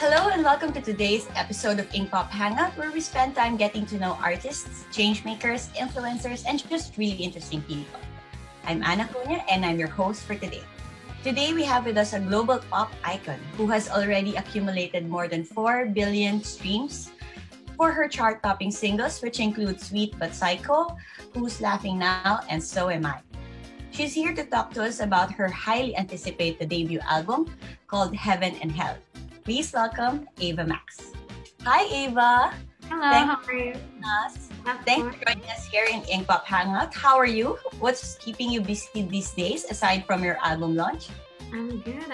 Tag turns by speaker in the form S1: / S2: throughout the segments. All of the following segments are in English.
S1: Hello and welcome to today's episode of Ink Pop Hangout, where we spend time getting to know artists, changemakers, influencers, and just really interesting people. I'm Ana Cunha and I'm your host for today. Today we have with us a global pop icon who has already accumulated more than 4 billion streams for her chart-topping singles, which include Sweet But Psycho, Who's Laughing Now, and So Am I. She's here to talk to us about her highly anticipated debut album called Heaven and Hell. Please welcome Ava Max. Hi, Ava.
S2: Hello, how are you?
S1: Thanks for joining us here in Ink Pop Hangout. How are you? What's keeping you busy these days aside from your album launch?
S2: I'm good.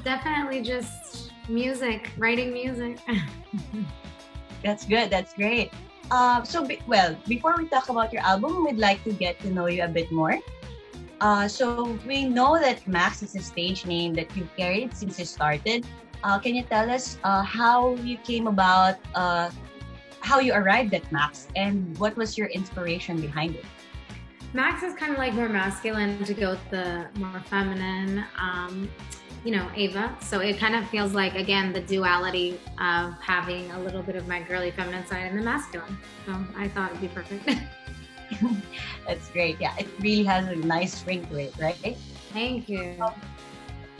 S2: Definitely just music, writing music.
S1: That's good. That's great. Before we talk about your album, we'd like to get to know you a bit more. So we know that Max is a stage name that you've carried since you started. Can you tell us how you came about, how you arrived at Max, and what was your inspiration behind it?
S2: Max is kind of like more masculine to go with the more feminine, Ava. So it kind of feels like, again, the duality of having a little bit of my girly feminine side and the masculine. So I thought it'd be perfect.
S1: That's great. Yeah, it really has a nice ring to it, right?
S2: Thank you.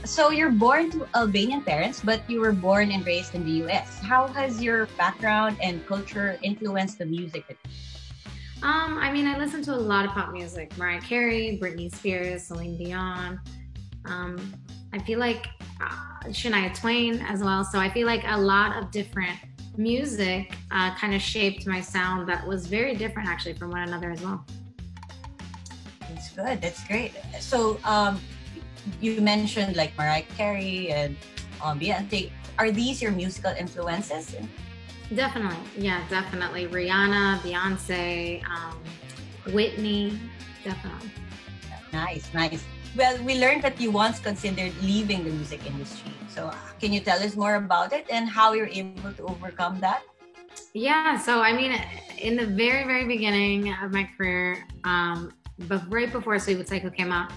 S1: So you're born to Albanian parents, but you were born and raised in the US. How has your background and culture influenced the music?
S2: I listen to a lot of pop music. Mariah Carey, Britney Spears, Celine Dion. I feel like Shania Twain as well. So I feel like a lot of different music kind of shaped my sound that was very different actually from one another as well.
S1: That's good. That's great. So you mentioned like Mariah Carey and Beyonce. Are these your musical influences?
S2: Definitely. Yeah, definitely. Rihanna, Beyonce, Whitney, definitely.
S1: Nice. Well, we learned that you once considered leaving the music industry. So can you tell us more about it and how you're able to overcome that?
S2: Yeah, so in the very, very beginning of my career, but right before Sweet But Psycho came out,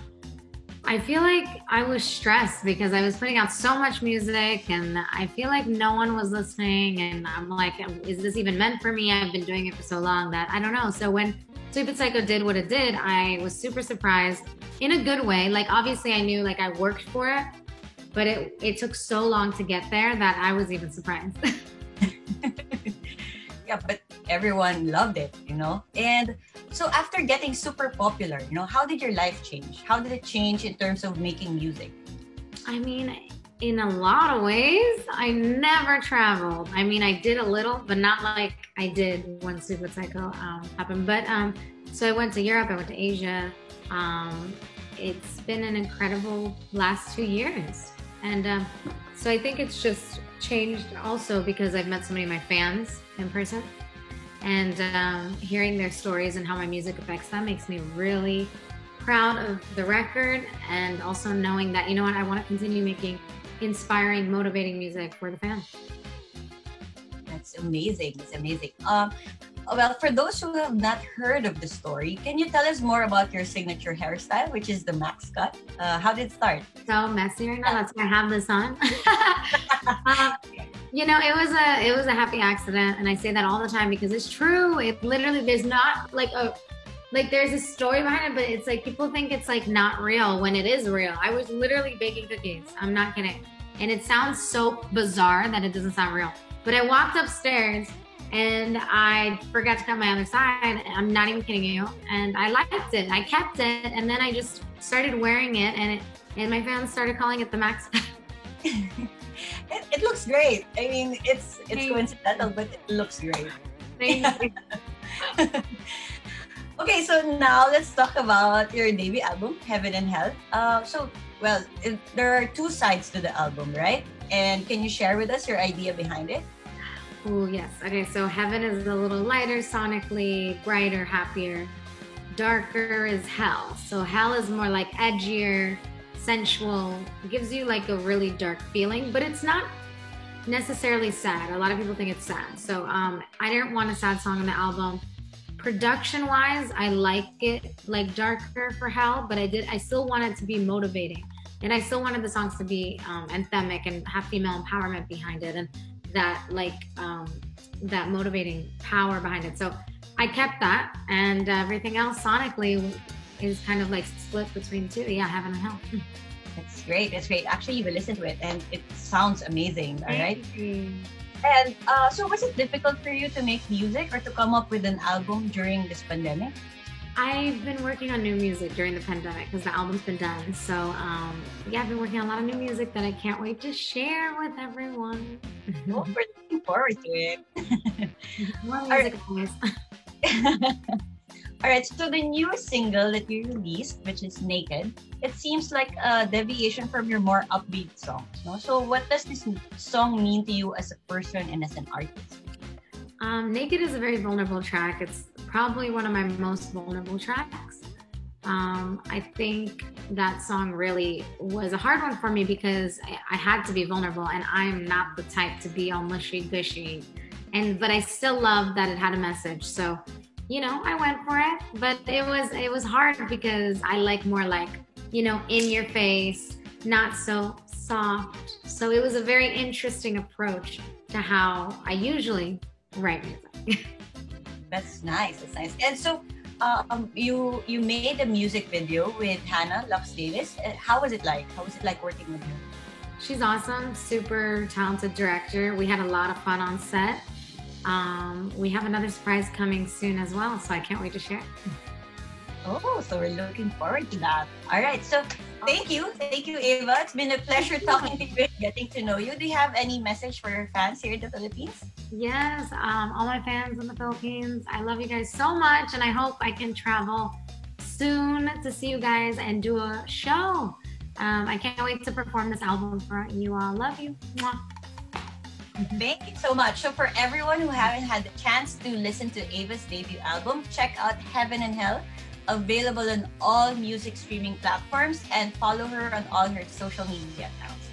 S2: I feel like I was stressed because I was putting out so much music and I feel like no one was listening, and I'm like, is this even meant for me? I've been doing it for so long that I don't know. So when Sweet But Psycho did what it did, I was super surprised in a good way. Like obviously I knew like I worked for it, but it took so long to get there that I was even surprised.
S1: Yeah, but everyone loved it, And so after getting super popular, how did your life change? How did it change in terms of making music?
S2: In a lot of ways, I never traveled. I did a little, but not like I did when Sweet But Psycho happened. But so I went to Europe, I went to Asia. It's been an incredible last 2 years. And so I think it's just changed also because I've met so many of my fans in person. And hearing their stories and how my music affects them makes me really proud of the record, and also knowing that, I want to continue making inspiring, motivating music for the fans.
S1: That's amazing. It's amazing. Well, for those who have not heard of the story, can you tell us more about your signature hairstyle, which is the Max cut? How did it start?
S2: So messy right now. That's why I have this on. It was a happy accident, and I say that all the time because it's true. It literally, there's not there's a story behind it, but it's like people think it's like not real when it is real. I was literally baking cookies. I'm not kidding. And it sounds so bizarre that it doesn't sound real. But I walked upstairs and I forgot to cut my other side. I'm not even kidding you. And I liked it. I kept it, and then I just started wearing it, and my fans started calling it the Max.
S1: It looks great. I mean, it's coincidental, but it looks great.
S2: Thank you.
S1: Okay, so now let's talk about your debut album, Heaven and Hell. There are two sides to the album, right? And can you share with us your idea behind it?
S2: Oh, yes. Okay, so Heaven is a little lighter sonically, brighter, happier. Darker is Hell. So Hell is more like edgier, sensual. It gives you like a really dark feeling, but it's not necessarily sad. A lot of people think it's sad. So I didn't want a sad song on the album. Production wise, I like it like darker for Hell, but I still wanted to be motivating. And I still wanted the songs to be anthemic and have female empowerment behind it, and that that motivating power behind it. So I kept that, and everything else sonically is kind of like split between two. Yeah, Heaven and Hell.
S1: That's great. That's great. Actually, we listened to it, and it sounds amazing. All right.
S2: Thank you.
S1: And so, was it difficult for you to make music or to come up with an album during this pandemic?
S2: I've been working on new music during the pandemic because the album's been done. So yeah, I've been working on a lot of new music that I can't wait to share with everyone.
S1: Oh, we're looking forward to it.
S2: More music, guys.
S1: All right, so the newest single that you released, which is Naked, it seems like a deviation from your more upbeat songs. No? So what does this song mean to you as a person and as an artist?
S2: Naked is a very vulnerable track. It's probably one of my most vulnerable tracks. I think that song really was a hard one for me because I had to be vulnerable, and I'm not the type to be all mushy-gushy. But I still love that it had a message. So, you know, I went for it. But it was hard because I like more like, you know, in your face, not so soft. So it was a very interesting approach to how I usually write music.
S1: That's nice. That's nice. And so, you made a music video with Hannah Lux Davis. How was it like? How was it like working with her?
S2: She's awesome, super talented director. We had a lot of fun on set. We have another surprise coming soon as well, so I can't wait to share.
S1: Oh, so we're looking forward to that. All right, so thank you, Ava. It's been a pleasure talking to you and getting to know you. Do you have any message for your fans here in the Philippines?
S2: Yes, all my fans in the Philippines, I love you guys so much, and I hope I can travel soon to see you guys and do a show. I can't wait to perform this album for you all. Love you. Mwah.
S1: Thank you so much. So for everyone who haven't had the chance to listen to Ava's debut album, check out Heaven and Hell, available on all music streaming platforms, and follow her on all her social media accounts.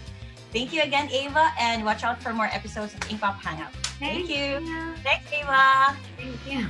S1: Thank you again, Ava, and watch out for more episodes of Ink Pop Hangout. Thank you. Thanks, Ava.
S2: Thank you.